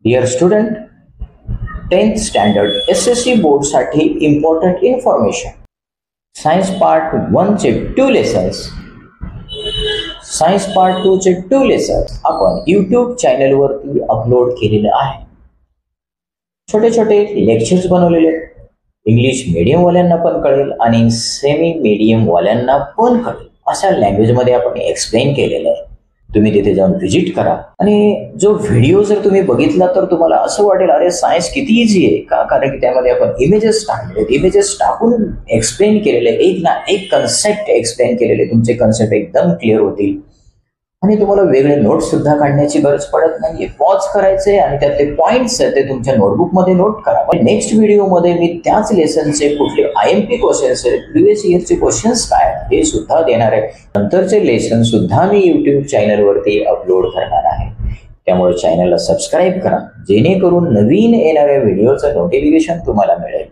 Dear student, 10th standard SSC board साठी important information. Science part 1 चे 2 lessons, science part 2 चे 2 lessons आपण YouTube channel वरती upload केलेले आहे. छोटे छोटे लेक्चर्स बनवलेले, इंग्लिश मीडियम वाल्यांना पण कळेल आणि सेमी मीडियम वाल्यांना पण कळेल अशा लँग्वेज मध्ये आपण एक्सप्लेन केलेलं आहे. तुम्ही तिथे जाऊन व्हिजिट करा आणि जो व्हिडिओ जर तुम्ही बघितला तर तुम्हाला असं वाटेल अरे सायन्स किती इझी आहे का, कारण की त्यामध्ये आपण इमेजेस टाकले, इमेजेस टाकून एक्सप्लेन केलेले, एक ना एक कन्सेप्ट एक्सप्लेन केलेले, तुमचे कन्सेप्ट एकदम क्लिअर होतील आणि तुम्हाला वेगळे नोट्स सुद्धा काढण्याची गरज पडत नाहीये. पॉज करायचे आणि त्यातले पॉइंट्स आहेत ते तुमच्या नोटबुक मध्ये नोट करा. नेक्स्ट व्हिडिओ मध्ये मी त्याच लेसनचे कुठले IMP क्वेश्चन्स आहेत, प्रिव्हियस इयरचे क्वेश्चन्स काय हे सुद्धा देणार आहे. नंतरचे लेसन सुद्धा मी YouTube चॅनल वरती अपलोड करणार आहे. त्यामुळे चॅनलला सबस्क्राईब करा जेणेकरून नवीन येणाऱ्या व्हिडिओचं नोटिफिकेशन तुम्हाला मिळेल.